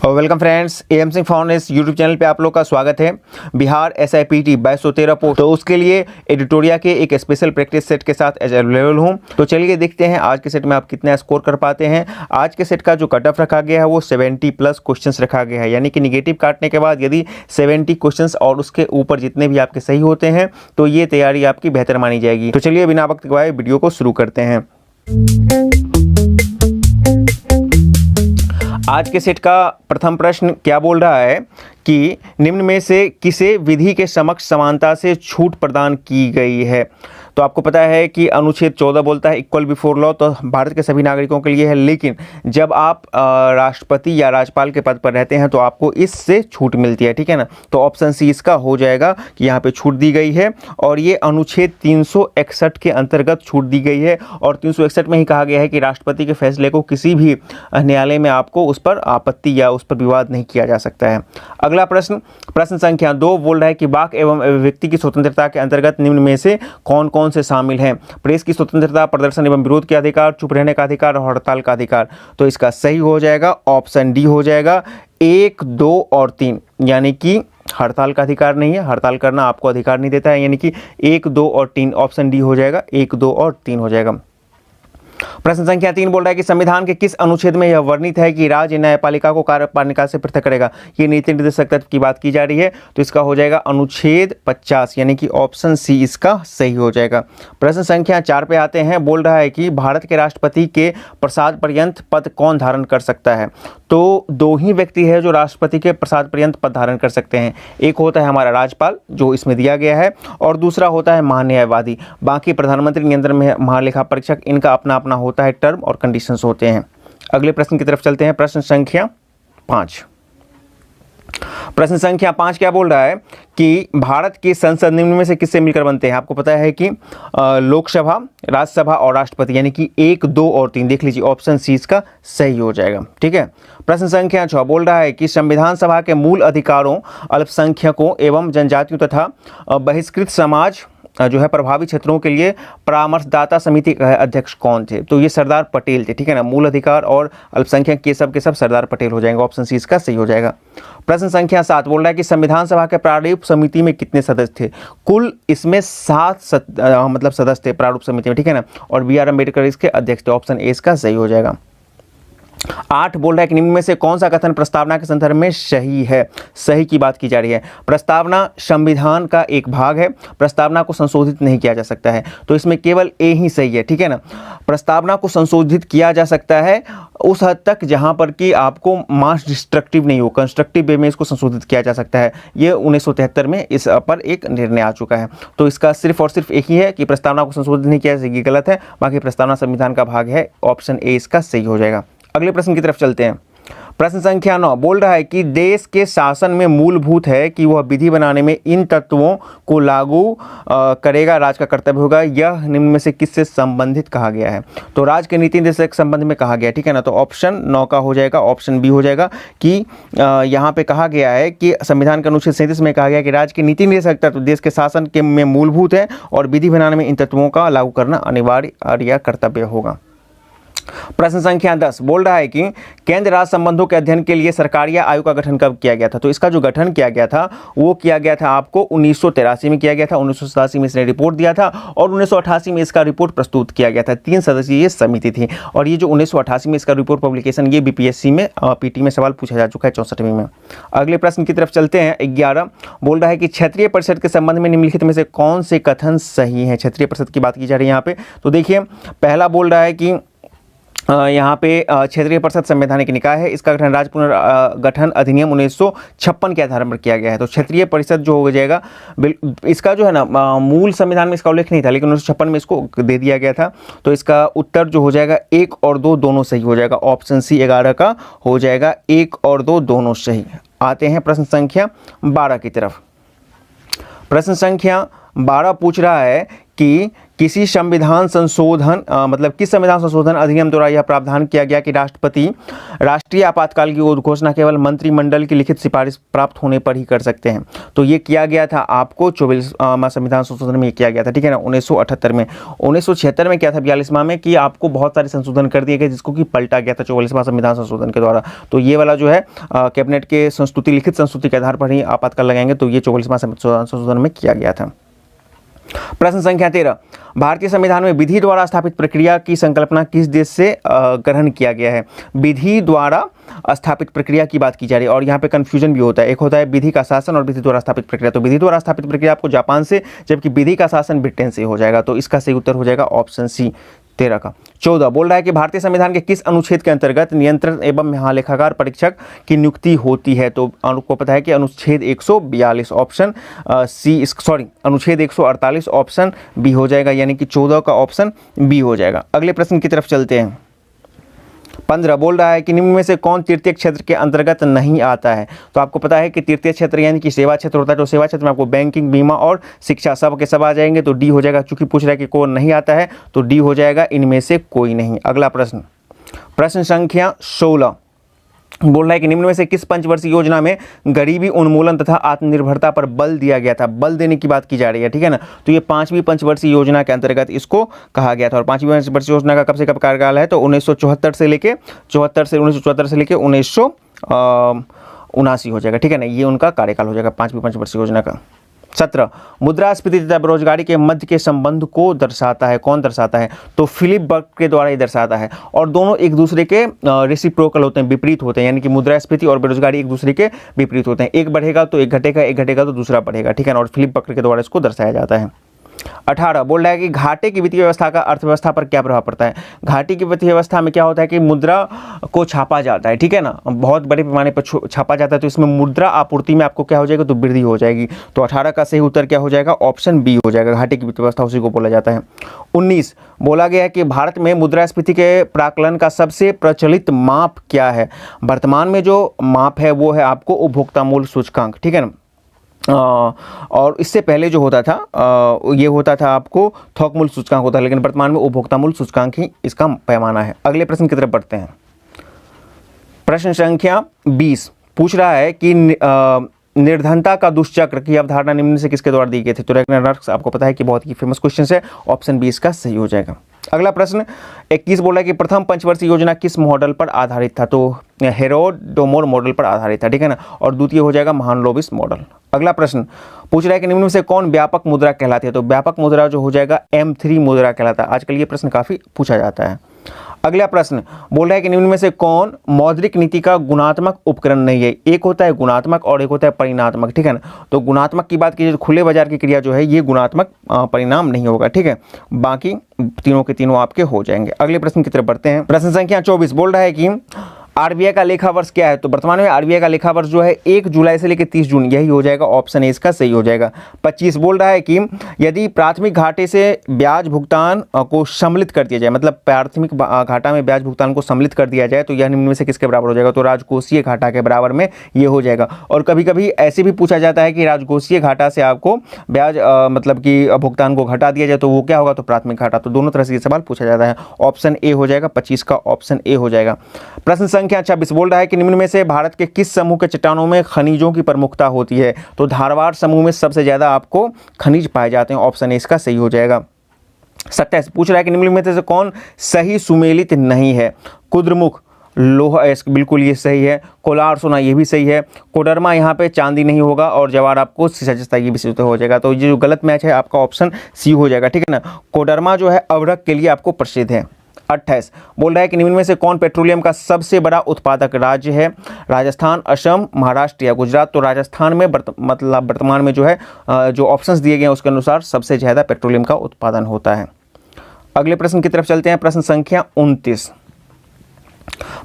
और welcome friends, M Singh found इस YouTube channel पे आप लोग का स्वागत है। बिहार SIPT 2213 पोस्ट, तो उसके लिए एडिटोरिया के एक स्पेशल प्रैक्टिस सेट के साथ अवेलेबल हूँ। तो चलिए देखते हैं आज के सेट में आप कितना स्कोर कर पाते हैं। आज के सेट का जो कट ऑफ रखा गया है वो 70+ क्वेश्चंस रखा गया है, यानी कि निगेटिव काटने के बाद यदि 70 क्वेश्चंस और उसके ऊपर जितने भी आपके सही होते हैं तो ये तैयारी आपकी बेहतर मानी जाएगी। तो चलिए बिना वक्त गवाए वीडियो को शुरू करते हैं। आज के सेट का प्रथम प्रश्न क्या बोल रहा है कि निम्न में से किसे विधि के समक्ष समानता से छूट प्रदान की गई है। तो आपको पता है कि अनुच्छेद 14 बोलता है इक्वल बिफोर लॉ, तो भारत के सभी नागरिकों के लिए है। लेकिन जब आप राष्ट्रपति या राज्यपाल के पद पर रहते हैं तो आपको इससे छूट मिलती है, ठीक है ना। तो ऑप्शन सी इसका हो जाएगा कि यहाँ पे छूट दी गई है और ये अनुच्छेद 361 के अंतर्गत छूट दी गई है। और 361 में ही कहा गया है कि राष्ट्रपति के फैसले को किसी भी न्यायालय में आपको उस पर आपत्ति या उस पर विवाद नहीं किया जा सकता है। अगला प्रश्न संख्या 2 बोल रहा है कि वाक एवं अभिव्यक्ति की स्वतंत्रता के अंतर्गत निम्न में से कौन कौन से शामिल हैं। प्रेस की स्वतंत्रता, प्रदर्शन एवं विरोध के अधिकार, चुप रहने का अधिकार और हड़ताल का अधिकार। तो इसका सही हो जाएगा ऑप्शन डी हो जाएगा 1, 2 और 3, यानी कि हड़ताल का अधिकार नहीं है, हड़ताल करना आपको अधिकार नहीं देता है, यानी कि 1, 2 और 3 ऑप्शन डी हो जाएगा, 1, 2 और 3 हो जाएगा। प्रश्न संख्या 3 बोल रहा है कि संविधान के किस अनुच्छेद में यह वर्णित है कि राज्य न्यायपालिका को कार्यपालिका से पृथक करेगा। ये नीति निर्देशक तत्व की बात की जा रही है, तो इसका हो जाएगा अनुच्छेद 50, यानी कि ऑप्शन सी इसका सही हो जाएगा। प्रश्न संख्या 4 पे आते हैं। बोल रहा है कि भारत के राष्ट्रपति के प्रसाद पर्यंत पद कौन धारण कर सकता है। तो 2 ही व्यक्ति है जो राष्ट्रपति के प्रसाद पर्यंत पद धारण कर सकते हैं। एक होता है हमारा राज्यपाल जो इसमें दिया गया है, और दूसरा होता है महान्यायवादी। बाकी प्रधानमंत्री, नियंत्रण में महालेखा परीक्षक, इनका अपना अपना होता है टर्म और कंडीशंस होते हैं। अगले प्रश्न की तरफ चलते हैं। प्रश्न संख्या 5। प्रश्न संख्या 5 क्या बोल रहा है कि भारत की संसद निम्न में से किससे मिलकर बनते हैं। आपको पता है कि लोकसभा, राज्यसभा और राष्ट्रपति, यानी कि 1, 2 और 3। देख लीजिए ऑप्शन सी इसका सही हो जाएगा, ठीक है। प्रश्न संख्या 6 बोल रहा है कि संविधान सभा के मूल अधिकारों, अल्पसंख्यकों एवं जनजातियों तथा बहिष्कृत समाज जो है प्रभावित क्षेत्रों के लिए परामर्शदाता समिति के अध्यक्ष कौन थे। तो ये सरदार पटेल थे, ठीक है ना। मूल अधिकार और अल्पसंख्यक के सब सरदार पटेल हो जाएंगे, ऑप्शन सी इसका सही हो जाएगा। प्रश्न संख्या 7 बोल रहा है कि संविधान सभा के प्रारूप समिति में कितने सदस्य थे। कुल इसमें 7 सदस्य थे प्रारूप समिति में, ठीक है ना। और BR अम्बेडकर इसके अध्यक्ष थे, ऑप्शन ए इसका सही हो जाएगा। 8 बोल रहा है कि निम्न में से कौन सा कथन प्रस्तावना के संदर्भ में सही है। सही की बात की जा रही है। प्रस्तावना संविधान का एक भाग है, प्रस्तावना को संशोधित नहीं किया जा सकता है, तो इसमें केवल ए ही सही है, ठीक है ना। प्रस्तावना को संशोधित किया जा सकता है उस हद तक जहां पर कि आपको मास डिस्ट्रक्टिव नहीं हो, कंस्ट्रक्टिव वे में इसको संशोधित किया जा सकता है। ये 1973 में इस पर एक निर्णय आ चुका है। तो इसका सिर्फ और सिर्फ एक ही है कि प्रस्तावना को संशोधित नहीं किया जा सकता, ये गलत है। बाकी प्रस्तावना संविधान का भाग है, ऑप्शन ए इसका सही हो जाएगा। अगले प्रश्न की तरफ चलते हैं। प्रश्न संख्या 9 बोल रहा है कि देश के शासन में मूलभूत है कि वह विधि बनाने में इन तत्वों को लागू करेगा, राज्य का कर्तव्य होगा। यह निम्न में से किससे संबंधित कहा गया है। तो राज्य के नीति निर्देशक संबंध में कहा गया, ठीक है ना। तो ऑप्शन 9 का हो जाएगा, ऑप्शन बी हो जाएगा कि यहाँ पे कहा गया है कि संविधान के अनुच्छेद 37 में कहा गया कि राज्य के नीति निर्देशक तत्व देश के शासन के में मूलभूत है और विधि बनाने में इन तत्वों का लागू करना अनिवार्य या कर्तव्य होगा। प्रश्न संख्या 10 बोल रहा है कि केंद्र राज्य संबंधों के अध्ययन के लिए सरकारी आयोग का गठन कब किया गया था। तो इसका जो गठन किया गया था वो किया गया था आपको 1983 में किया गया था। 1987 में इसने रिपोर्ट दिया था और 1988 में इसका रिपोर्ट प्रस्तुत किया गया था। 3 सदस्यीय ये समिति थी और ये जो 1988 में इसका रिपोर्ट पब्लिकेशन, ये BPSC में PT में सवाल पूछा जा चुका है 64वीं में। अगले प्रश्न की तरफ चलते हैं। 11 बोल रहा है कि क्षेत्रीय परिषद के संबंध में निम्नलिखित में से कौन से कथन सही हैं। क्षेत्रीय परिषद की बात की जा रही है यहाँ पे। तो देखिए पहला बोल रहा है कि यहाँ पे क्षेत्रीय परिषद संवैधानिक निकाय है, इसका गठन राज्य पुनर्गठन अधिनियम 1956 के आधार पर किया गया है। तो क्षेत्रीय परिषद जो हो जाएगा, इसका जो है ना मूल संविधान में इसका उल्लेख नहीं था, लेकिन 1956 में इसको दे दिया गया था। तो इसका उत्तर जो हो जाएगा 1 और 2 दोनों सही हो जाएगा, ऑप्शन सी 11 का हो जाएगा, 1 और 2 दोनों सही। आते हैं प्रश्न संख्या 12 की तरफ। प्रश्न संख्या 12 पूछ रहा है कि किसी संविधान संशोधन मतलब किस संविधान संशोधन अधिनियम द्वारा यह प्रावधान किया गया कि राष्ट्रपति राष्ट्रीय आपातकाल की घोषणा केवल मंत्रिमंडल की लिखित सिफारिश प्राप्त होने पर ही कर सकते हैं। तो ये किया गया था आपको 24वां संविधान संशोधन में किया गया था, ठीक है ना, 1978 में। 1976 में क्या था, 42वां में, कि आपको बहुत सारे संशोधन कर दिए गए जिसको कि पलटा गया था 44वां संविधान संशोधन के द्वारा। तो ये वाला जो है कैबिनेट के संस्तुति लिखित संस्तुति के आधार पर ही आपातकाल लगाएंगे, तो ये 44वां संशोधन में किया गया था। प्रश्न संख्या 13, भारतीय संविधान में विधि द्वारा स्थापित प्रक्रिया की संकल्पना किस देश से ग्रहण किया गया है? विधि द्वारा स्थापित प्रक्रिया की बात की जा रही है और यहाँ पे कंफ्यूजन भी होता है। एक होता है विधि का शासन और विधि द्वारा स्थापित प्रक्रिया। तो विधि द्वारा स्थापित प्रक्रिया आपको जापान से, जबकि विधि का शासन ब्रिटेन से हो जाएगा। तो इसका सही उत्तर हो जाएगा ऑप्शन सी 13 का। 14 बोल रहा है कि भारतीय संविधान के किस अनुच्छेद के अंतर्गत नियंत्रण एवं महालेखाकार परीक्षक की नियुक्ति होती है? तो आपको पता है कि अनुच्छेद 142 ऑप्शन सी, सॉरी अनुच्छेद 148 ऑप्शन बी हो जाएगा, यानी कि 14 का ऑप्शन बी हो जाएगा। अगले प्रश्न की तरफ चलते हैं। 15 बोल रहा है कि निम्न में से कौन तृतीय क्षेत्र के अंतर्गत नहीं आता है? तो आपको पता है कि तृतीय क्षेत्र यानी कि सेवा क्षेत्र होता है। तो सेवा क्षेत्र में आपको बैंकिंग, बीमा और शिक्षा सब के सब आ जाएंगे। तो डी हो जाएगा। चूंकि पूछ रहा है कि कौन नहीं आता है, तो डी हो जाएगा, इनमें से कोई नहीं। अगला प्रश्न, प्रश्न संख्या 16 बोल रहा है कि निम्न में से किस पंचवर्षीय योजना में गरीबी उन्मूलन तथा आत्मनिर्भरता पर बल दिया गया था? बल देने की बात की जा रही है, ठीक है ना। तो ये 5वीं पंचवर्षीय योजना के अंतर्गत इसको कहा गया था। और 5वीं पंचवर्षीय योजना का कब से कब कार्यकाल है? तो 1974 से लेके 1979 हो जाएगा, ठीक है ना। ये उनका कार्यकाल हो जाएगा 5वीं पंचवर्षीय योजना का। 17 मुद्रास्फीति तथा बेरोजगारी के मध्य के संबंध को दर्शाता है। कौन दर्शाता है? तो फिलिप बर्क के द्वारा ये दर्शाता है। और दोनों एक दूसरे के रेसिप्रोकल होते हैं, विपरीत होते हैं, यानी कि मुद्रास्फीति और बेरोजगारी एक दूसरे के विपरीत होते हैं। एक बढ़ेगा तो एक घटेगा, एक घटेगा तो दूसरा बढ़ेगा, ठीक है ना। और फिलिप बर्क के द्वारा इसको दर्शाया जाता है। 18 बोल रहा है कि घाटे की वित्तीय व्यवस्था का अर्थव्यवस्था पर क्या प्रभाव पड़ता है? घाटे की वित्तीय व्यवस्था में क्या होता है कि मुद्रा को छापा जाता है, ठीक है ना, बहुत बड़े पैमाने पर छापा जाता है। तो इसमें मुद्रा आपूर्ति में आपको क्या हो जाएगा? तो वृद्धि हो जाएगी। तो 18 का सही उत्तर क्या हो जाएगा? ऑप्शन बी हो जाएगा। घाटे की वित्तीय व्यवस्था उसी को बोला जाता है। 19 बोला गया है कि भारत में मुद्रास्फीति के प्राकलन का सबसे प्रचलित माप क्या है? वर्तमान में जो माप है वो है आपको उपभोक्ता मूल्य सूचकांक, ठीक है ना। और इससे पहले जो होता था ये होता था आपको थोक मूल्य सूचकांक होता है, लेकिन वर्तमान में उपभोक्ता मूल्य सूचकांक ही इसका पैमाना है। अगले प्रश्न की तरफ बढ़ते हैं। प्रश्न संख्या 20 पूछ रहा है कि निर्धनता का दुष्चक्र की अवधारणा निम्न से किसके द्वारा दी गई थी? तो रैग्नार्क आपको पता है कि बहुत ही फेमस क्वेश्चन है। ऑप्शन बी इसका सही हो जाएगा। अगला प्रश्न 21 बोला कि प्रथम पंचवर्षीय योजना किस मॉडल पर आधारित था? तो हेरोडोमोर मॉडल पर आधारित था, ठीक है ना। और द्वितीय हो जाएगा महालनोबिस मॉडल। अगला प्रश्न पूछ रहा है कि निम्न में से कौन व्यापक मुद्रा कहलाती है? तो व्यापक मुद्रा जो हो जाएगा M3 मुद्रा कहलाता है। आजकल ये प्रश्न काफी पूछा जाता है। अगला प्रश्न बोल रहा है कि निम्न में से कौन मौद्रिक नीति का गुणात्मक उपकरण नहीं है? एक होता है गुणात्मक और एक होता है परिणात्मक, ठीक है ना। तो गुणात्मक की बात कीजिए तो खुले बाजार की क्रिया जो है ये गुणात्मक परिणाम नहीं होगा, ठीक है। बाकी तीनों के तीनों आपके हो जाएंगे। अगले प्रश्न की तरफ बढ़ते हैं। प्रश्न संख्या 24 बोल रहा है कि आरबीआई का लेखा वर्ष क्या है? तो वर्तमान में आरबीआई का लेखा वर्ष जो है 1 जुलाई से लेकर 30 जून, यही हो जाएगा। ऑप्शन ए इसका सही हो जाएगा। 25 बोल रहा है कि यदि प्राथमिक घाटे से ब्याज भुगतान को सम्मिलित कर दिया जाए, मतलब प्राथमिक घाटा में ब्याज भुगतान को सम्मिलित कर दिया जाए, तो यह निम्न में से किसके बराबर हो जाएगा? तो राजकोषीय घाटा के बराबर में ये हो जाएगा। और कभी कभी ऐसे भी पूछा जाता है कि राजकोषीय घाटा से आपको ब्याज मतलब कि भुगतान को घटा दिया जाए तो वो क्या होगा? तो प्राथमिक घाटा। तो दोनों तरह से ये सवाल पूछा जाता है। ऑप्शन ए हो जाएगा। 25 का ऑप्शन ए हो जाएगा। प्रश्न संख्या 26 बोल रहा है कि निम्न में से भारत के किस समूह के चट्टानों में खनिजों की प्रमुखता होती है? तो धारवाड़ समूह में सबसे ज्यादा आपको खनिज पाए जाते हैं। ऑप्शन ए इसका सही हो जाएगा। 27 पूछ रहा है कि निम्न में से कौन सही सुमेलित नहीं है? कुद्रमुख लोहा बिल्कुल ये सही है। कोलार सोना ये भी सही है। कोडरमा यहाँ पे चांदी नहीं होगा और जवार आपको सीसा ये भी हो जाएगा। तो ये जो गलत मैच है आपका ऑप्शन सी हो जाएगा, ठीक है ना। कोडरमा जो है अभ्रक के लिए आपको प्रसिद्ध है। 28 बोल रहा है कि निम्न में से कौन पेट्रोलियम का सबसे बड़ा उत्पादक राज्य है? राजस्थान, असम, महाराष्ट्र या गुजरात? तो राजस्थान में मतलब वर्तमान में जो है जो ऑप्शंस दिए गए हैं उसके अनुसार सबसे ज़्यादा पेट्रोलियम का उत्पादन होता है। अगले प्रश्न की तरफ चलते हैं। प्रश्न संख्या 29।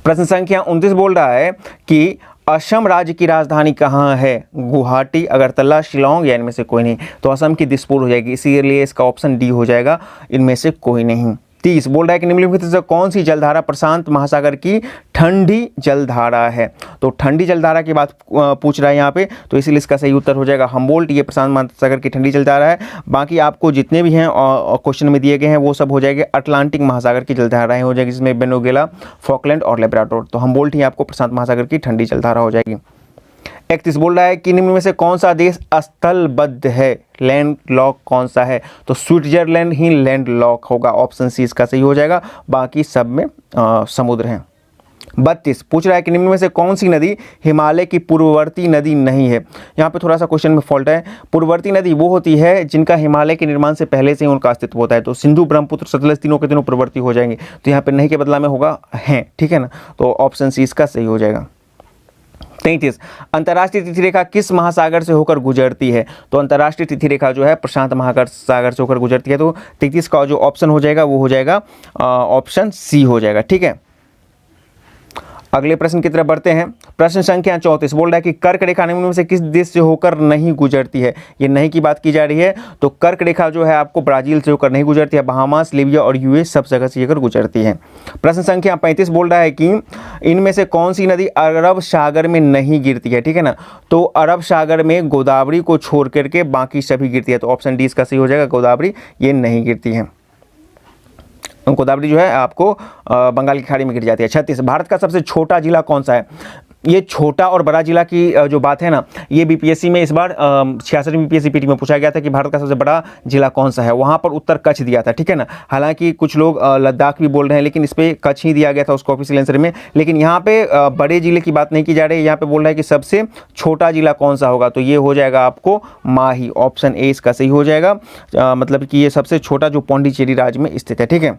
प्रश्न संख्या 29 बोल रहा है कि असम राज्य की राजधानी कहाँ है? गुवाहाटी, अगरतला, शिलोंग या इनमें से कोई नहीं? तो असम की दिसपुर हो जाएगी, इसीलिए इसका ऑप्शन डी हो जाएगा, इनमें से कोई नहीं। 30 बोल रहा है कि निम्नलिखित में से कौन सी जलधारा प्रशांत महासागर की ठंडी जलधारा है। तो ठंडी जलधारा की बात पूछ रहा है यहाँ पे, तो इसीलिए इसका सही उत्तर हो जाएगा हम्बोल्ट। ये प्रशांत महासागर की ठंडी जलधारा है। बाकी आपको जितने भी हैं क्वेश्चन में दिए गए हैं वो सब हो जाएंगे अटलांटिक महासागर की जलधाराएं हो जाएगी, जिसमें वेनेजुएला, फॉकलैंड और लेब्राडोर। तो हम्बोल्ट ही आपको प्रशांत महासागर की ठंडी जलधारा हो जाएगी। 31 बोल रहा है कि निम्न में से कौन सा देश स्थलबद्ध है, लैंड लॉक कौन सा है। तो स्विट्जरलैंड ही लैंड लॉक होगा, ऑप्शन सी इसका सही हो जाएगा, बाकी सब में समुद्र हैं। 32 पूछ रहा है कि निम्न में से कौन सी नदी हिमालय की पूर्ववर्ती नदी नहीं है। यहाँ पे थोड़ा सा क्वेश्चन में फॉल्ट है। पूर्ववर्ती नदी वो होती है जिनका हिमालय के निर्माण से पहले से ही उनका अस्तित्व होता है। तो सिंधु, ब्रह्मपुत्र, सतलज तीनों के तीनों पूर्ववर्ती हो जाएंगे। तो यहाँ पे नहीं के बदला में होगा हैं, ठीक है ना। तो ऑप्शन सी इसका सही हो जाएगा। 33 अंतर्राष्ट्रीय तिथि रेखा किस महासागर से होकर गुजरती है। तो अंतर्राष्ट्रीय तिथि रेखा जो है प्रशांत महासागर से होकर गुजरती है। तो 33 का जो ऑप्शन हो जाएगा वो हो जाएगा ऑप्शन सी हो जाएगा, ठीक है। अगले प्रश्न की तरफ बढ़ते हैं। प्रश्न संख्या 34 बोल रहा है कि कर्क रेखा निम्न में से किस देश से होकर नहीं गुजरती है। ये नहीं की बात की जा रही है। तो कर्क रेखा जो है आपको ब्राजील से होकर नहीं गुजरती है, बहामास, लीबिया और यूएस सब जगह से होकर गुजरती है। प्रश्न संख्या 35 बोल रहा है कि इनमें से कौन सी नदी अरब सागर में नहीं गिरती है, ठीक है ना। तो अरब सागर में गोदावरी को छोड़ करके बाकी सभी गिरती है। तो ऑप्शन डी इसका सही हो जाएगा, गोदावरी ये नहीं गिरती है। गोदावरी जो है आपको बंगाल की खाड़ी में गिर जाती है। 36 भारत का सबसे छोटा जिला कौन सा है। ये छोटा और बड़ा जिला की जो बात है ना, ये बीपीएससी में इस बार 66वीं बीपीएससी पीटी में पूछा गया था कि भारत का सबसे बड़ा जिला कौन सा है। वहाँ पर उत्तर कच्छ दिया था, ठीक है ना। हालांकि कुछ लोग लद्दाख भी बोल रहे हैं, लेकिन इस पर कच्छ ही दिया गया था उसको ऑफिशियल आंसर में। लेकिन यहाँ पे बड़े जिले की बात नहीं की जा रही है, यहाँ पे बोल रहा है कि सबसे छोटा जिला कौन सा होगा। तो ये हो जाएगा आपको माही, ऑप्शन ए इसका सही हो जाएगा। मतलब कि ये सबसे छोटा जो पौंडीचेरी राज्य में स्थित है, ठीक है।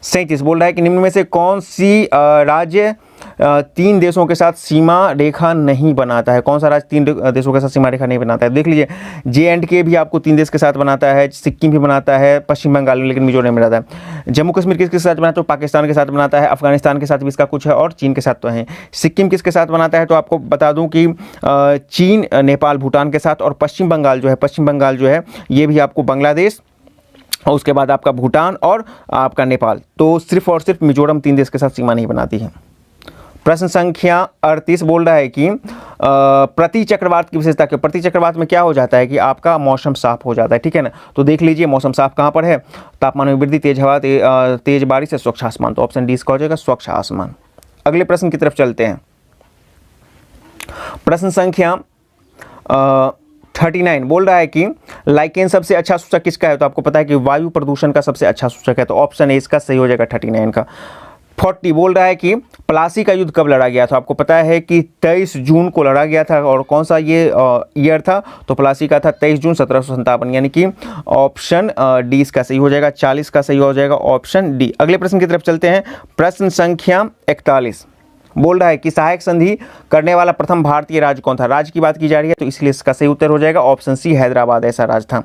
37 बोल रहा है कि निम्न में से कौन सी राज्य 3 देशों के साथ सीमा रेखा नहीं बनाता है। कौन सा राज्य 3 देशों के साथ सीमा रेखा नहीं बनाता है। देख लीजिए, JNK भी आपको 3 देश के साथ बनाता है, सिक्किम भी बनाता है, पश्चिम बंगाल में, लेकिन मिजोरम में रहता है। जम्मू कश्मीर किसके साथ बनाता है, तो पाकिस्तान के साथ बनाता है, अफगानिस्तान के साथ भी इसका कुछ है और चीन के साथ तो है। सिक्किम किसके साथ बनाता है, तो आपको बता दूं कि चीन, नेपाल, भूटान के साथ। और पश्चिम बंगाल जो है ये भी आपको बांग्लादेश और उसके बाद आपका भूटान और आपका नेपाल। तो सिर्फ और सिर्फ मिजोरम 3 देश के साथ सीमा नहीं बनाती है। प्रश्न संख्या 38 बोल रहा है कि प्रति चक्रवात की विशेषता क्या। प्रति चक्रवात में क्या हो जाता है कि आपका मौसम साफ हो जाता है, ठीक है ना। तो देख लीजिए मौसम साफ कहाँ पर है, तापमान में वृद्धि, तेज हवा, तेज बारिश, स्वच्छ आसमान। तो ऑप्शन डी इसका हो जाएगा स्वच्छ आसमान। अगले प्रश्न की तरफ चलते हैं। प्रश्न संख्या 39 बोल रहा है कि लाइकेन सबसे अच्छा सूचक किसका है। तो आपको पता है कि वायु प्रदूषण का सबसे अच्छा सूचक है। तो ऑप्शन ए इसका सही हो जाएगा 39 का। 40 बोल रहा है कि प्लासी का युद्ध कब लड़ा गया था। आपको पता है कि 23 जून को लड़ा गया था। और कौन सा ये ईयर था, तो प्लासी का था 23 जून 1757, यानी कि ऑप्शन डी इसका सही हो जाएगा। 40 का सही हो जाएगा ऑप्शन डी। अगले प्रश्न की तरफ चलते हैं। प्रश्न संख्या 41 बोल रहा है कि सहायक संधि करने वाला प्रथम भारतीय राज्य कौन था। राज्य की बात की जा रही है, तो इसलिए इसका सही उत्तर हो जाएगा ऑप्शन सी, हैदराबाद ऐसा राज्य था।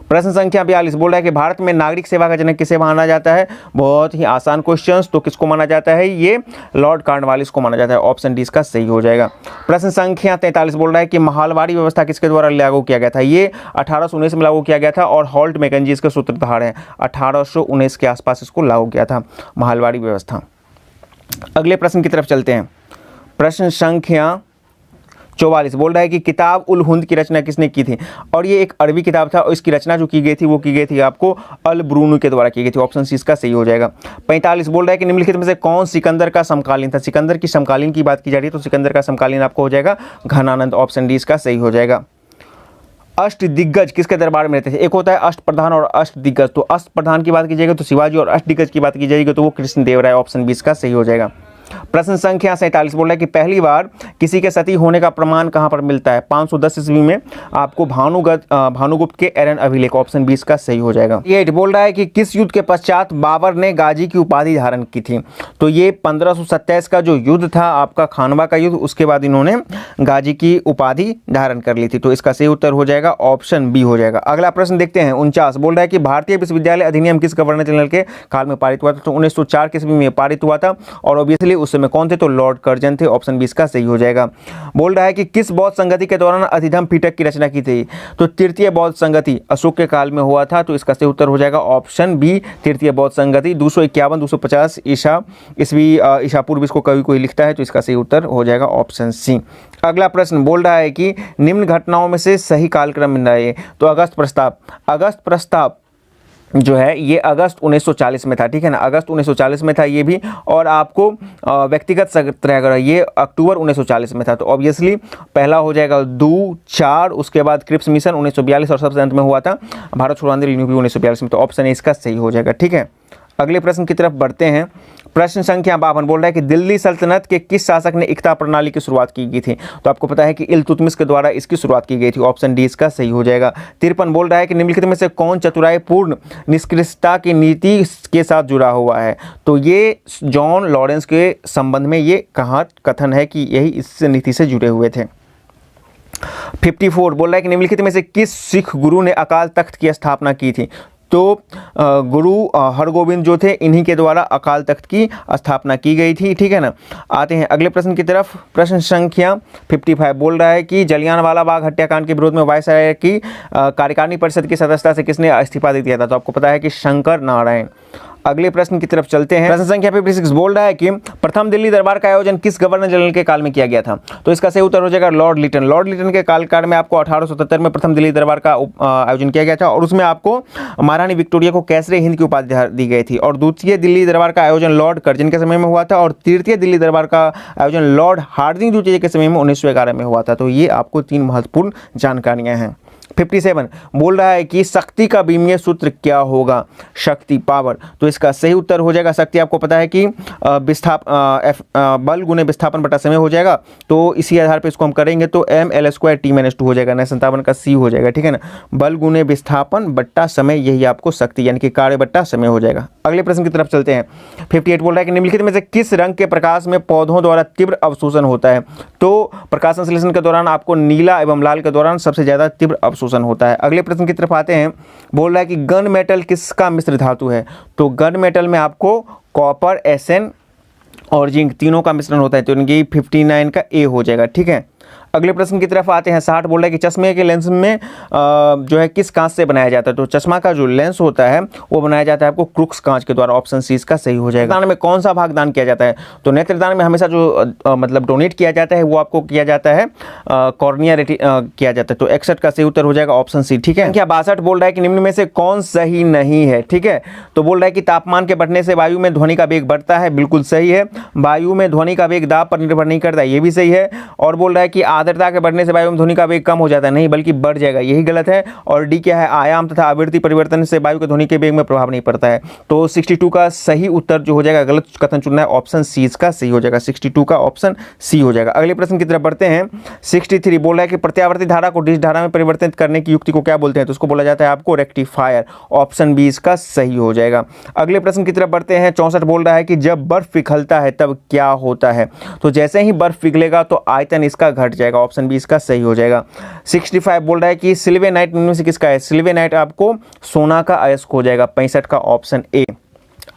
प्रश्न संख्या 42 बोल रहा है कि भारत में नागरिक सेवा का जनक किसे माना जाता है। बहुत ही आसान क्वेश्चंस। तो किसको माना जाता है, ये लॉर्ड कॉर्नवालिस को माना जाता है। ऑप्शन डी इसका सही हो जाएगा। प्रश्न संख्या 43 बोल रहा है कि महलवाड़ी व्यवस्था किसके द्वारा लागू किया गया था। ये 1819 में लागू किया गया था और हॉल्ट मैकेंजी इसके सूत्रधार हैं। 1819 के आसपास इसको लागू किया था महलवाड़ी व्यवस्था। अगले प्रश्न की तरफ चलते हैं। प्रश्न संख्या 44 बोल रहा है कि किताब उल हिंद की रचना किसने की थी। और ये एक अरबी किताब था और इसकी रचना जो की गई थी वो की गई थी आपको अल ब्रूनी के द्वारा की गई थी। ऑप्शन सी इसका सही हो जाएगा। 45 बोल रहा है कि निम्नलिखित में से कौन सिकंदर का समकालीन था। सिकंदर की समकालीन की बात की जा रही है, तो सिकंदर का समकालीन आपको हो जाएगा घनानंद। ऑप्शन डी इसका सही हो जाएगा। अष्ट दिग्गज किसके दरबार में रहते थे। एक होता है अष्ट प्रधान और अष्ट दिग्गज। तो अष्ट प्रधान की बात की जाएगी तो शिवाजी, और अष्ट दिग्गज की बात की जाएगी तो वो कृष्णदेवराय। ऑप्शन बी इसका सही हो जाएगा। प्रश्न संख्या 47 बोल रहा है कि पहली बार किसी के सती होने का प्रमाण कहां पर मिलता है। 510 ईस्वी में आपको भानुगुप्त के एरन अभिलेख। ऑप्शन 20 का सही हो जाएगा। ये बोल रहा है कि किस युद्ध के पश्चात बाबर ने गाजी की उपाधि धारण की थी। तो ये 1527 का जो युद्ध था आपका खानवा का युद्ध, उसके बाद इन्होंने गाजी की उपाधि धारण कर ली थी। तो इसका सही उत्तर हो जाएगा ऑप्शन बी हो जाएगा। अगला प्रश्न देखते हैं। 49 बोल रहा है कि भारतीय विश्वविद्यालय अधिनियम किस गवर्नर जनरल के काल में पारित हुआ था। तो 1904 के ईस्वी में पारित हुआ था और ऑब्वियसली मिली उस समय कौन थे, तो लॉर्ड कर्जन थे। ऑप्शन बी इसका सही हो जाएगा। बोल रहा है कि किस बौद्ध संगति के दौरान अधिधम पिटक की रचना की थी, तो तृतीय बौद्ध संगति अशोक के काल में हुआ था, तो इसका सही उत्तर हो जाएगा ऑप्शन बी तृतीय बौद्ध संगति। 251-250 ईसा पूर्व इसको कभी कोई लिखता है, तो इसका सही उत्तर हो जाएगा ऑप्शन सी। अगला प्रश्न बोल रहा है कि निम्न घटनाओं में से सही कालक्रम बनाइए, तो अगस्त प्रस्ताव जो है ये अगस्त 1940 में था, ठीक है ना, अगस्त 1940 में था ये भी। और आपको व्यक्तिगत सत्याग्रह ये अक्टूबर 1940 में था, तो ऑब्वियसली पहला हो जाएगा 2, 4, उसके बाद क्रिप्स मिशन 1942 और सबसे अंत में हुआ था भारत छोड़ो आंदोलन 1942 में, तो ऑप्शन ए इसका सही हो जाएगा, ठीक है। अगले प्रश्न की तरफ बढ़ते हैं। प्रश्न संख्या 52 बोल रहा है कि दिल्ली सल्तनत के किस शासक ने इक्ता प्रणाली की शुरुआत की गई थी, तो आपको पता है कि इल्तुतमिश के द्वारा इसकी शुरुआत की गई थी। ऑप्शन डी इसका सही हो जाएगा। 53 बोल रहा है कि निम्नलिखित में से कौन चतुराईपूर्ण निष्क्रियता की नीति के साथ जुड़ा हुआ है, तो ये जॉन लॉरेंस के संबंध में ये कथन है कि यही इस नीति से जुड़े हुए थे। 54 बोल रहा है कि निम्नलिखित में से किस सिख गुरु ने अकाल तख्त की स्थापना की थी, तो गुरु हरगोविंद जो थे इन्हीं के द्वारा अकाल तख्त की स्थापना की गई थी, ठीक है ना। आते हैं अगले प्रश्न की तरफ। प्रश्न संख्या 55 बोल रहा है कि जलियांवाला बाग हत्याकांड के विरोध में वायसराय की कार्यकारिणी परिषद की सदस्यता से किसने इस्तीफा दे दिया था, तो आपको पता है कि शंकर नारायण। अगले प्रश्न की तरफ चलते हैं। प्रश्न संख्या 56 बोल रहा है कि प्रथम दिल्ली दरबार का आयोजन किस गवर्नर जनरल के काल में किया गया था, तो इसका सही उत्तर हो जाएगा लॉर्ड लिटन। लॉर्ड लिटन के काल में आपको 1877 में प्रथम दिल्ली दरबार का आयोजन किया गया था, और उसमें आपको महारानी विक्टोरिया को कैसरे हिंद की उपाधि दी गई थी। और द्वितीय दिल्ली दरबार का आयोजन लॉर्ड कर्जन के समय में हुआ था, और तृतीय दिल्ली दरबार का आयोजन लॉर्ड हार्डिंग द्वितीय के समय में 1911 में हुआ था। तो ये आपको 3 महत्वपूर्ण जानकारियां हैं। 57 बोल रहा है कि शक्ति का बीमीय सूत्र क्या होगा, शक्ति पावर, तो इसका सही उत्तर हो जाएगा शक्ति। आपको पता है कि बल गुने विस्थापन बटा समय हो जाएगा, तो इसी आधार पे इसको हम करेंगे तो ml² t-2 हो जाएगा, 57 का सी हो जाएगा, ठीक है ना। बल गुने विस्थापन बट्टा समय, यही आपको शक्ति यानी कि कार्य बट्टा समय हो जाएगा। अगले प्रश्न की तरफ चलते हैं। 58 बोल रहा है कि निम्नलिखित में से किस रंग के प्रकाश में पौधों द्वारा तीव्र अवशोषण होता है, तो प्रकाश संश्लेषण के दौरान आपको नीला एवं लाल के दौरान सबसे ज्यादा तीव्र अवशोषण होता है। अगले प्रश्न की तरफ आते हैं। बोल रहा है कि गन मेटल किसका मिश्र धातु है, तो गन मेटल में आपको कॉपर, एसएन और जिंक तीनों का मिश्रण होता है, तो इनकी 59 का ए हो जाएगा, ठीक है। अगले प्रश्न की तरफ आते हैं। 60 बोल रहा है कि चश्मे के लेंस में जो है किस कांच से बनाया जाता है, तो चश्मा का जो लेंस होता है वो बनाया जाता है आपको क्रुक्स कांच के द्वारा। ऑप्शन सी इसका सही हो जाएगा। दान में कौन सा भाग दान किया जाता है, तो नेत्रदान में हमेशा जो मतलब डोनेट किया जाता है वो आपको किया जाता है कॉर्निया किया जाता है, तो 61 का सही उत्तर हो जाएगा ऑप्शन सी, ठीक है। संख्या 62 बोल रहा है कि निम्न में से कौन सही नहीं है, ठीक है, तो बोल रहा है कि तापमान के बढ़ने से वायु में ध्वनि का वेग बढ़ता है, बिल्कुल सही है। वायु में ध्वनि का वेग दाब पर निर्भर नहीं करता, ये भी सही है। और बोल रहा है कि आर्द्रता के बढ़ने से वायु में ध्वनि का वेग कम हो जाता है, नहीं बल्कि बढ़ जाएगा, यही गलत है। और डी क्या है, आयाम तथा आवृत्ति परिवर्तन से वायु के ध्वनि के वेग में प्रभाव नहीं पड़ता है, तो 62 का सही उत्तर जो हो जाएगा, गलत कथन चुनना है, ऑप्शन सी इसका सही हो जाएगा। 62 का ऑप्शन सी हो जाएगा। अगले प्रश्न की तरफ बढ़ते हैं। 63 बोल रहा है कि प्रत्यावर्ती धारा को डिश धारा में परिवर्तित करने की युक्ति को क्या बोलते हैं, तो उसको बोला जाता है आपको रेक्टिफायर। ऑप्शन बी इसका सही हो जाएगा। अगले प्रश्न की तरफ बढ़ते हैं। 64 बोल रहा है कि जब बर्फ पिघलता है तब क्या होता है, तो जैसे ही बर्फ पिघलेगा तो आयतन इसका घट जाएगा, ऑप्शन बी इसका सही हो जाएगा। 65 बोल रहा है कि सिल्वेनाइट में से किसका है, सिल्वेनाइट आपको सोना का अयस्क हो जाएगा, 65 का ऑप्शन ए।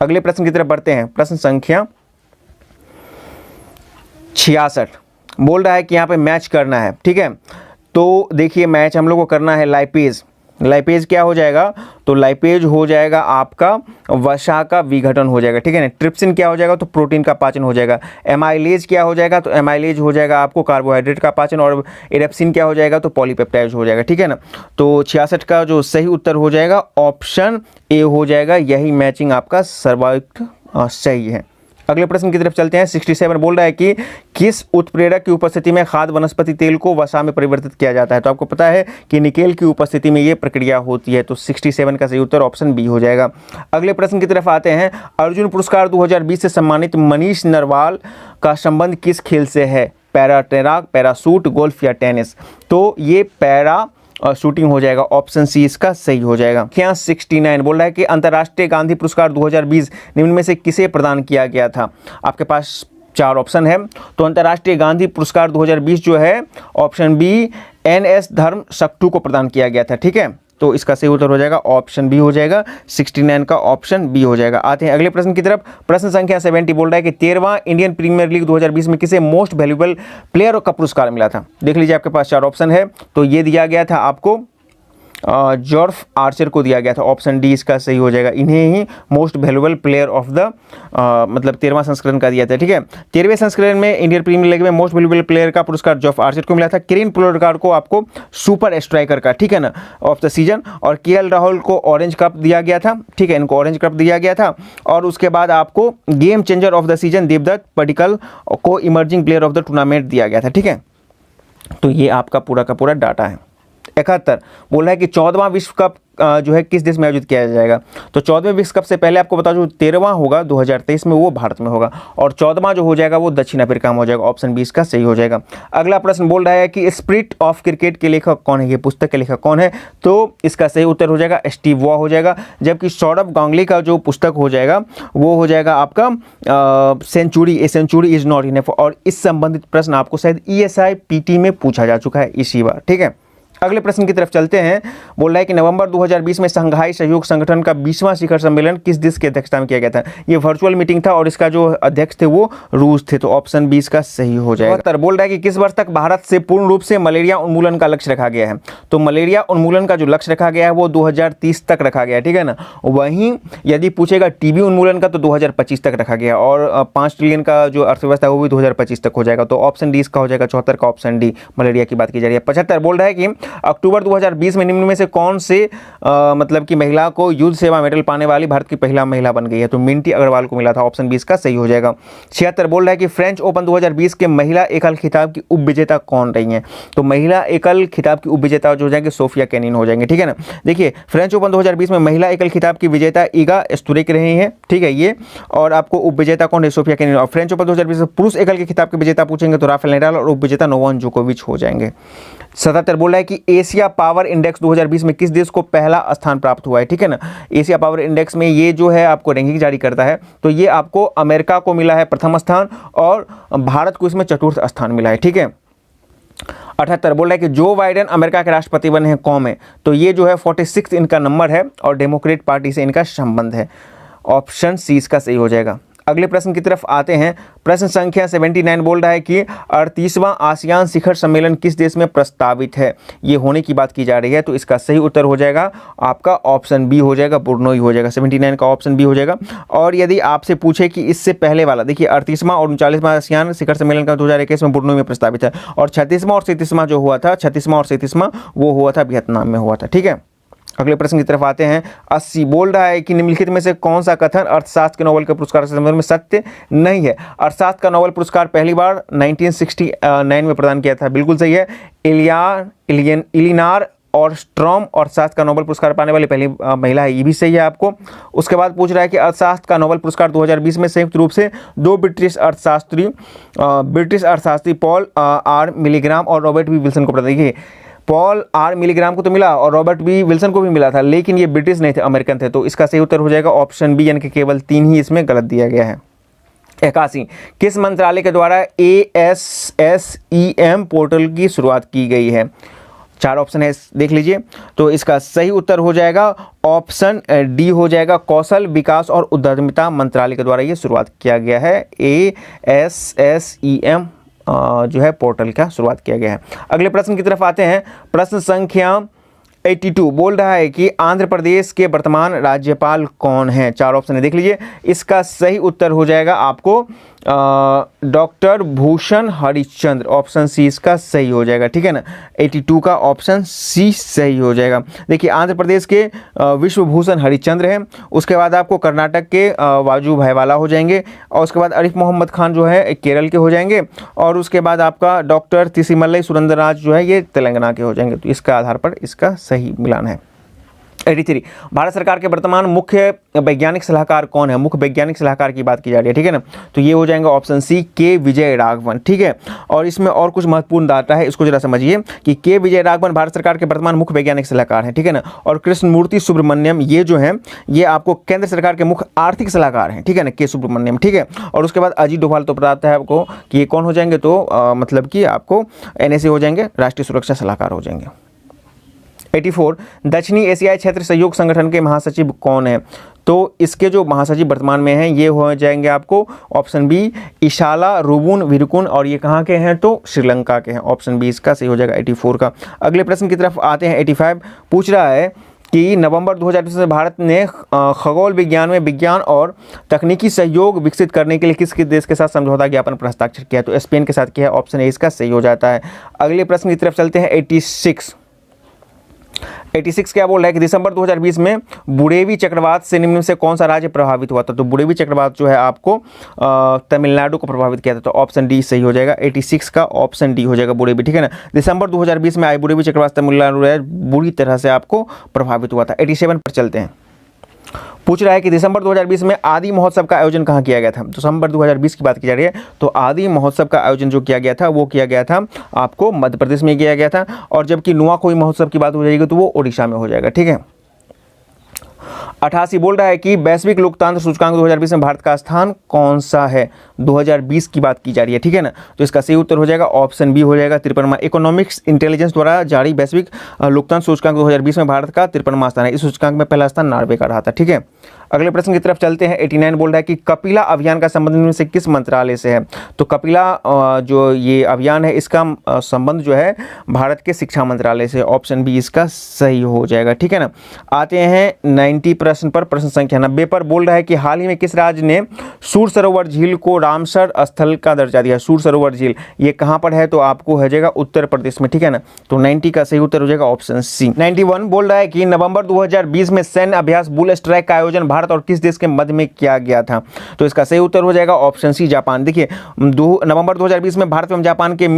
अगले प्रश्न की तरफ बढ़ते हैं। प्रश्न संख्या 66 बोल रहा है कि यहाँ पे मैच करना है, ठीक है, तो देखिए मैच हम लोग को करना है लाइपेज। लाइपेज क्या हो जाएगा, तो लाइपेज हो जाएगा आपका वसा का विघटन हो जाएगा, ठीक है ना। ट्रिप्सिन क्या हो जाएगा, तो प्रोटीन का पाचन हो जाएगा। एमाइलेज क्या हो जाएगा, तो एमाइलेज हो जाएगा आपको कार्बोहाइड्रेट का पाचन। और एरेप्सिन क्या हो जाएगा, तो पॉलीपेप्टाइड हो जाएगा, ठीक है ना। तो 66 का जो सही उत्तर हो जाएगा ऑप्शन ए हो जाएगा, यही मैचिंग आपका सर्वाधिक सही है। अगले प्रश्न की तरफ चलते हैं। 67 बोल रहा है कि किस उत्प्रेरक की उपस्थिति में खाद्य वनस्पति तेल को वसा में परिवर्तित किया जाता है, तो आपको पता है कि निकेल की उपस्थिति में ये प्रक्रिया होती है, तो 67 का सही उत्तर ऑप्शन बी हो जाएगा। अगले प्रश्न की तरफ आते हैं। अर्जुन पुरस्कार 2020 से सम्मानित मनीष नरवाल का संबंध किस खेल से है, पैरा तैराक, पैराशूट, गोल्फ या टेनिस, तो ये पैरा शूटिंग हो जाएगा, ऑप्शन सी इसका सही हो जाएगा। क्या 69 बोल रहा है कि अंतर्राष्ट्रीय गांधी पुरस्कार 2020 निम्न में से किसे प्रदान किया गया था, आपके पास 4 ऑप्शन है। तो अंतर्राष्ट्रीय गांधी पुरस्कार 2020 जो है ऑप्शन बी NS धर्म सक्टू को प्रदान किया गया था, ठीक है। तो इसका सही उत्तर हो जाएगा ऑप्शन बी हो जाएगा, 69 का ऑप्शन बी हो जाएगा। आते हैं अगले प्रश्न की तरफ। प्रश्न संख्या 70 बोल रहा है कि 13वां इंडियन प्रीमियर लीग 2020 में किसे मोस्ट वैल्यूएबल प्लेयर का पुरस्कार मिला था। देख लीजिए आपके पास 4 ऑप्शन है, तो ये दिया गया था आपको जॉर्फ आर्चर को दिया गया था, ऑप्शन डी इसका सही हो जाएगा। इन्हें ही most valuable player of the मतलब 13वां संस्करण का दिया था, ठीक है। 13वें संस्करण में इंडियन प्रीमियर लीग में मोस्ट वैल्यूएबल प्लेयर का पुरस्कार जॉर्फ आर्चर को मिला था, किरण पोलार्ड को आपको सुपर स्ट्राइकर का, ठीक है ना, ऑफ द सीजन, और केएल राहुल को ऑरेंज कप दिया गया था, ठीक है, इनको ऑरेंज कप दिया गया था। और उसके बाद आपको game changer of the season Devdutt Padikkal को emerging player of the tournament दिया गया था, ठीक है। तो ये आपका पूरा का पूरा डाटा है। 71 बोल रहा है कि 14वां विश्व कप जो है किस देश में आयोजित किया जाएगा। तो 14वें विश्व कप से पहले आपको बता दूं 13वां होगा 2023 में, वो भारत में होगा, और 14वां जो हो जाएगा वो दक्षिण अफ्रीका में हो जाएगा। ऑप्शन बी इसका सही हो जाएगा। अगला प्रश्न बोल रहा है कि स्पिरिट ऑफ क्रिकेट के लेखक कौन है, ये पुस्तक के लेखक कौन है। तो इसका सही उत्तर हो जाएगा स्टीव वॉ हो जाएगा, जबकि सौरभ गांगुली का जो पुस्तक हो जाएगा वो हो जाएगा आपका century, a century is not enough. और इस संबंधित प्रश्न आपको शायद ESI PT में पूछा जा चुका है इसी बार, ठीक है। अगले प्रश्न की तरफ चलते हैं। बोल रहा है कि नवंबर 2020 में शंघाई सहयोग संगठन का 20वां शिखर सम्मेलन किस देश की अध्यक्षता में किया गया था। ये वर्चुअल मीटिंग था और इसका जो अध्यक्ष थे वो रूस थे, तो ऑप्शन बी इसका सही हो जाएगा। बोल रहा है कि किस वर्ष तक भारत से पूर्ण रूप से मलेरिया उन्मूलन का लक्ष्य रखा गया है। तो मलेरिया उन्मूलन का जो लक्ष्य रखा गया है वो 2030 तक रखा गया है, ठीक है ना। वहीं यदि पूछेगा टीबी उन्मूलन का तो 2025 तक रखा गया, और 5 ट्रिलियन का जो अर्थव्यवस्था है वो भी 2025 तक हो जाएगा। तो ऑप्शन डी इसका हो जाएगा, 74 का ऑप्शन डी मलेरिया की बात की जा रही है। 75 बोल रहा है कि अक्टूबर 2020 में निम्न में से कौन से मतलब कि महिला को युद्ध सेवा मेडल पाने वाली भारत की पहला महिला बन गई है। तो मिंटी अग्रवाल को मिला था, ऑप्शन 20 का सही हो जाएगा। 76 बोल रहा है कि फ्रेंच ओपन 2020 के महिला एकल खिताब की उपविजेता कौन रही हैं। तो महिला एकल खिताब की उपविजेता जो हो जाएंगे सोफिया केनिन हो जाएंगे, ठीक है ना। देखिए फ्रेंच ओपन 2020 में महिला एकल खिताब की विजेता ईगा स्टुरेक रही हैं, ठीक है ये, और आपको उपविजेता कौन है, सोफिया केनिन। और फ्रेंच ओपन 2020 में पुरुष एकल के खिताब के विजेता पूछेंगे तो राफेल नडाल और उपविजेता नोवाक जोकोविच हो जाएंगे। 77 बोल रहा है कि एशिया पावर इंडेक्स 2020 में किस देश को पहला स्थान प्राप्त हुआ है, ठीक है ना। एशिया पावर इंडेक्स में ये जो है आपको रैंकिंग जारी करता है, तो ये आपको अमेरिका को मिला है प्रथम स्थान और भारत को इसमें चतुर्थ स्थान मिला है, ठीक है। 78 बोल रहा है कि जो बाइडेन अमेरिका के राष्ट्रपति बने हैं कौन में। तो ये जो है 46 इनका नंबर है और डेमोक्रेट पार्टी से इनका संबंध है, ऑप्शन सी इसका सही हो जाएगा। अगले प्रश्न की तरफ आते हैं। प्रश्न संख्या 79 बोल रहा है कि 38वां आसियान शिखर सम्मेलन किस देश में प्रस्तावित है। ये होने की बात की जा रही है, तो इसका सही उत्तर हो जाएगा आपका ऑप्शन बी हो जाएगा, बुर्नोई हो जाएगा। 79 का ऑप्शन बी हो जाएगा। और यदि आपसे पूछे कि इससे पहले वाला, देखिए 38वां और 39वां आसियान शिखर सम्मेलन का 2021 में बुर्नोई में प्रस्तावित है, और 36वां और 37वां जो हुआ था, 36वां और 37वां वो हुआ था वियतनाम में हुआ था, ठीक है। अगले प्रश्न की तरफ आते हैं। 80 बोल रहा है कि निम्नलिखित में से कौन सा कथन अर्थशास्त्र के नोबेल के पुरस्कार के संबंध में सत्य नहीं है। अर्थशास्त्र का नोबेल पुरस्कार पहली बार 1969 में प्रदान किया था, बिल्कुल सही है। इलिनार और स्ट्रॉम अर्थशास्त्र का नोबेल पुरस्कार पाने वाली पहली महिला है, ये भी सही है आपको। उसके बाद पूछ रहा है कि अर्थशास्त्र का नोबेल पुरस्कार 2020 में संयुक्त रूप से 2 ब्रिटिश अर्थशास्त्री पॉल आर मिलीग्राम और रॉबर्ट बी विल्सन को प्रदान किए। पॉल आर मिलीग्राम को तो मिला और रॉबर्ट बी विल्सन को भी मिला था, लेकिन ये ब्रिटिश नहीं थे, अमेरिकन थे। तो इसका सही उत्तर हो जाएगा ऑप्शन बी, यानी कि केवल 3 ही इसमें गलत दिया गया है। 81 किस मंत्रालय के द्वारा ASSEM पोर्टल की शुरुआत की गई है। 4 ऑप्शन है, देख लीजिए। तो इसका सही उत्तर हो जाएगा ऑप्शन डी हो जाएगा, कौशल विकास और उद्यमिता मंत्रालय के द्वारा ये शुरुआत किया गया है। ASSEM जो है पोर्टल का शुरुआत किया गया है। अगले प्रश्न की तरफ आते हैं। प्रश्न संख्या 82 बोल रहा है कि आंध्र प्रदेश के वर्तमान राज्यपाल कौन हैं। 4 ऑप्शन है, देख लीजिए। इसका सही उत्तर हो जाएगा आपको doctor Bhushan Harishchandra, option C इसका सही हो जाएगा, ठीक है ना। 82 का ऑप्शन सी सही हो जाएगा। देखिए आंध्र प्रदेश के विश्व भूषण हरिश्चंद्र हैं। उसके बाद आपको कर्नाटक के वाजू भाईवाला हो जाएंगे, और उसके बाद आरिफ मोहम्मद खान जो है केरल के हो जाएंगे, और उसके बाद आपका डॉक्टर तिरुमलई सुरेंद्रराज जो है ये तेलंगाना के हो जाएंगे। तो इसका आधार पर इसका सही मिलान है। 83 भारत सरकार के वर्तमान मुख्य वैज्ञानिक सलाहकार कौन है। मुख्य वैज्ञानिक सलाहकार की बात की जा रही है, ठीक है ना। तो ये हो जाएगा ऑप्शन सी के विजय राघवन, ठीक है। और इसमें और कुछ महत्वपूर्ण डाटा है, इसको जरा समझिए कि के विजय राघवन भारत सरकार के वर्तमान मुख्य वैज्ञानिक सलाहकार हैं, ठीक है ना। और कृष्णमूर्ति सुब्रमण्यम ये जो है ये आपको केंद्र सरकार के मुख्य आर्थिक सलाहकार हैं, ठीक है ना, के सुब्रमण्यम, ठीक है। और उसके बाद अजीत डोभाल तो पता है आपको कि ये कौन हो जाएंगे, तो मतलब कि आपको NSA हो जाएंगे, राष्ट्रीय सुरक्षा सलाहकार हो जाएंगे। 84 दक्षिणी एशियाई क्षेत्र सहयोग संगठन के महासचिव कौन है? तो इसके जो महासचिव वर्तमान में हैं ये हो जाएंगे आपको ऑप्शन बी इशाला रुबुन विरकुन, और ये कहाँ के हैं? तो श्रीलंका के हैं। ऑप्शन बी इसका सही हो जाएगा 84 का। अगले प्रश्न की तरफ आते हैं। 85 पूछ रहा है कि नवंबर 2020 से भारत ने खगोल विज्ञान में विज्ञान और तकनीकी सहयोग विकसित करने के लिए किस किस देश के साथ समझौता ज्ञापन पर हस्ताक्षर किया? तो स्पेन के साथ किया है। ऑप्शन ए इसका सही हो जाता है। अगले प्रश्न की तरफ चलते हैं। 86 क्या बोल रहा है कि दिसंबर 2020 में बुरेवी चक्रवात से निम्न में से कौन सा राज्य प्रभावित हुआ था? तो बुरेवी चक्रवात जो है आपको तमिलनाडु को प्रभावित किया था। तो ऑप्शन डी सही हो जाएगा। 86 का ऑप्शन डी हो जाएगा बुरेवी, ठीक है ना। दिसंबर 2020 में आई बुरेवी चक्रवात तमिलनाडु बुरी तरह से आपको प्रभावित हुआ था। 87 पर चलते हैं। पूछ रहा है कि दिसंबर 2020 में आदि महोत्सव का आयोजन कहाँ किया गया था? दिसंबर 2020 की बात की जा रही है, तो आदि महोत्सव का आयोजन जो किया गया था वो किया गया था आपको मध्य प्रदेश में किया गया था, और जबकि नुआकोई महोत्सव की बात हो जाएगी तो वो ओडिशा में हो जाएगा, ठीक है। 88 बोल रहा है कि वैश्विक लोकतंत्र सूचकांक 2020 में भारत का स्थान कौन सा है? 2020 की बात की जा रही है, ठीक है ना। तो इसका सही उत्तर हो जाएगा ऑप्शन बी हो जाएगा 53वां। इकोनॉमिक्स इंटेलिजेंस द्वारा जारी वैश्विक लोकतंत्र सूचकांक 2020 में भारत का 53वां स्थान है। इस सूचकांक में पहला स्थान नॉर्वे का रहा था, ठीक है। अगले प्रश्न की तरफ चलते हैं। 89 बोल रहा है कि कपिला अभियान का संबंध इनमें से किस मंत्रालय से है? तो कपिला जो ये अभियान है इसका संबंध जो है भारत के शिक्षा मंत्रालय से। ऑप्शन बी इसका सही हो जाएगा, ठीक है ना। आते हैं 90 प्रश्न पर। प्रश्न संख्या 90 पर बोल रहा है कि हाल ही में किस राज्य ने सूर सरोवर झील को रामसर स्थल का दर्जा दिया? सूर सरोवर झील ये कहां पर है? तो आपको हो जाएगा उत्तर प्रदेश में, ठीक है ना। तो 90 का सही उत्तर हो जाएगा ऑप्शन सी। 91 बोल रहा है कि नवंबर 2020 में सैन्य अभ्यास बुल स्ट्राइक का आयोजन भारत और किस देश के मध्य में किया गया था? तो इसका सही उत्तर हो जाएगा ऑप्शन सी जापान। देखिए नवंबर 2020 में भारत एवं जापान के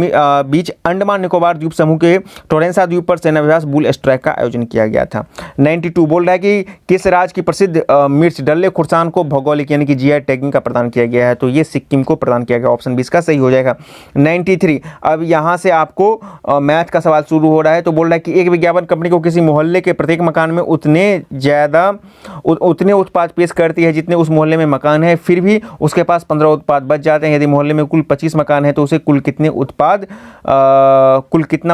बीच अंडमान निकोबार द्वीप समूह के टोरेंसा द्वीप पर सैन्य अभ्यास बुल स्ट्राइक का आयोजन किया गया था। 92 बोल रहा है कि किस राज्य की प्रसिद्ध मिर्च डल्ले खुर्सान को भौगोलिक यानी कि जीआई टैगिंग का प्रदान किया गया है? तो ये सिक्किम को प्रदान किया गया। ऑप्शन बी इसका सही हो जाएगा। 93 अब यहाँ से आपको मैथ का सवाल शुरू हो रहा है। तो बोल रहा है कि एक विज्ञापन कंपनी को किसी मोहल्ले के प्रत्येक मकान में उतने उत्पाद पेश करती है जितने उस मोहल्ले में मकान है, फिर भी उसके पास 15 उत्पाद बच जाते हैं। यदि मोहल्ले में कुल 25 मकान है तो उसे कुल कितना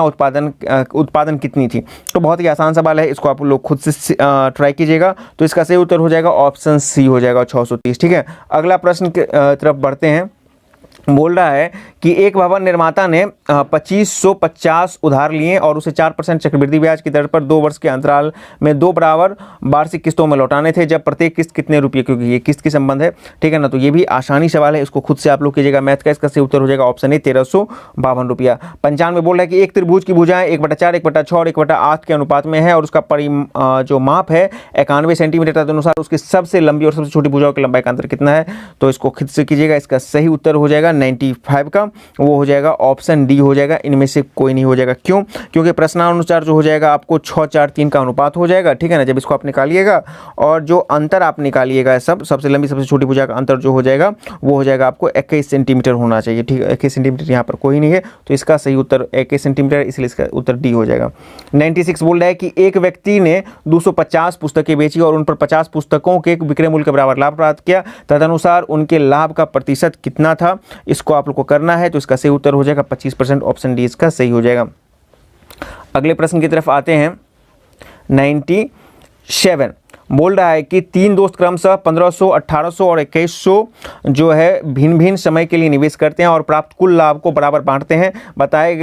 उत्पादन कितनी थी? तो बहुत ही आसान सवाल है, इसको आप लोग खुद से ट्राई कीजिएगा। तो इसका सही उत्तर हो जाएगा ऑप्शन सी हो जाएगा 630, ठीक है। अगला प्रश्न की तरफ बढ़ते हैं। बोल रहा है कि एक भवन निर्माता ने 2550 उधार लिए और उसे 4% चक्रवृद्धि ब्याज की दर पर 2 वर्ष के अंतराल में 2 बराबर वार्षिक किस्तों में लौटाने थे, जब प्रत्येक किस्त कितने रुपये? क्योंकि ये किस्त की संबंध है, ठीक है ना। तो ये भी आसानी सवाल है, इसको खुद से आप लोग कीजिएगा मैथ का। इसका सही उत्तर हो जाएगा ऑप्शन ए 1352 रुपया। 95 बोल रहा है कि एक त्रिभुज की भुजाएं 1/4, 1/6 और 1/8 के अनुपात में है और उसका जो माप है 91 सेंटीमीटर तदनुसार उसकी सबसे लंबी और सबसे छोटी भुजाओं की लंबाई का अंतर कितना है? तो इसको खुद से कीजिएगा। इसका सही उत्तर हो जाएगा 95 का, वो हो जाएगा ऑप्शन डी हो जाएगा। इनमें से कोई नहीं हो जाएगा। क्यों? क्योंकि प्रश्नानुसार जो हो जाएगा आपको 6, 4, 3 का अनुपात हो जाएगा, ठीक है ना। जब इसको आप निकालिएगा और जो अंतर आप निकालिएगा सबसे लंबी सबसे छोटी भुजा का अंतर जो हो जाएगा वो हो जाएगा आपको 21 सेंटीमीटर होना चाहिए, ठीक है। 21 सेंटीमीटर यहाँ पर कोई नहीं है, तो इसका सही उत्तर 21 सेंटीमीटर, इसलिए इसका उत्तर डी हो जाएगा। 96 बोल रहा है कि एक व्यक्ति ने 250 पुस्तकें बेची और उन पर 50 पुस्तकों के विक्रय मूल्य के बराबर लाभ प्राप्त किया, तदनुसार उनके लाभ का प्रतिशत कितना था? इसको आप लोग को करना है। तो इसका सही उत्तर हो जाएगा 25%। ऑप्शन डी इसका सही हो जाएगा। अगले प्रश्न की तरफ आते हैं। 97 बोल रहा है कि 3 दोस्त क्रमशः 1500, 1800 और 2100 जो है भिन्न भिन्न समय के लिए निवेश करते हैं और प्राप्त कुल लाभ को बराबर बांटते हैं। बताए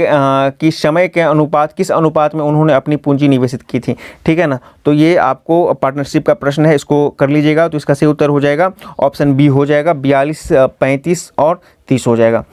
कि समय के अनुपात किस अनुपात में उन्होंने अपनी पूंजी निवेशित की थी, ठीक है ना। तो ये आपको पार्टनरशिप का प्रश्न है, इसको कर लीजिएगा। तो इसका सही उत्तर हो जाएगा ऑप्शन बी हो जाएगा 42, 35 और 30 हो जाएगा।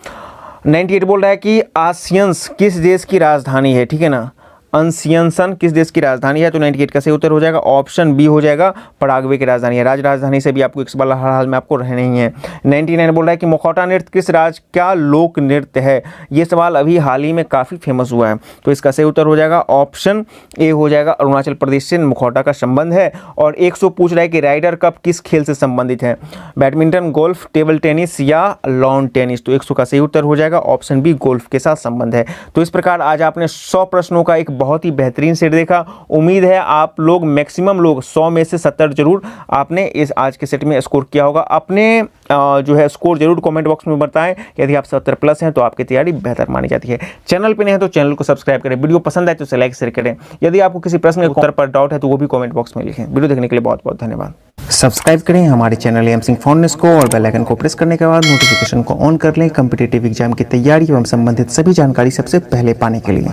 98 बोल रहा है कि आसियंस किस देश की राजधानी है, ठीक है ना। अनसियंसन किस देश की राजधानी है? तो 98 का सही उत्तर हो जाएगा ऑप्शन बी हो जाएगा पराग्वे की राजधानी है। राजधानी से भी आपको एक सवाल हर हाल में आपको रहने ही है। 99 बोल रहा है कि मुखौटा नृत्य किस राज्य का लोक नृत्य है? ये सवाल अभी हाल ही में काफ़ी फेमस हुआ है। तो इसका सही उत्तर हो जाएगा ऑप्शन ए हो जाएगा अरुणाचल प्रदेश से मुखौटा का संबंध है। और 100 पूछ रहा है कि राइडर कप किस खेल से संबंधित है? बैडमिंटन, गोल्फ, टेबल टेनिस या लॉन टेनिस? तो 100 का सही उत्तर हो जाएगा ऑप्शन बी गोल्फ के साथ संबंध है। तो इस प्रकार आज आपने 100 प्रश्नों का एक बहुत ही बेहतरीन सेट देखा। उम्मीद है आप लोग मैक्सिमम लोग 100 में से 70 जरूर आपने इस आज के सेट में स्कोर किया होगा। अपने जो है स्कोर जरूर कमेंट बॉक्स में बताएं। यदि आप 70 प्लस हैं तो आपकी तैयारी बेहतर मानी जाती है। चैनल पे नहीं है तो चैनल को सब्सक्राइब करें। वीडियो पसंद आए तो उसे लाइक शेयर करें। यदि आपको किसी प्रश्न के उत्तर पर डाउट है तो वो भी कमेंट बॉक्स में लिखें। वीडियो देखने के लिए बहुत बहुत धन्यवाद। सब्सक्राइब करें हमारे चैनल एम सिंह फाउंडेशन को और बेल आइकन को प्रेस करने के बाद नोटिफिकेशन को ऑन कर लें कॉम्पिटिटिव एग्जाम की तैयारी एवं संबंधित सभी जानकारी सबसे पहले पाने के लिए।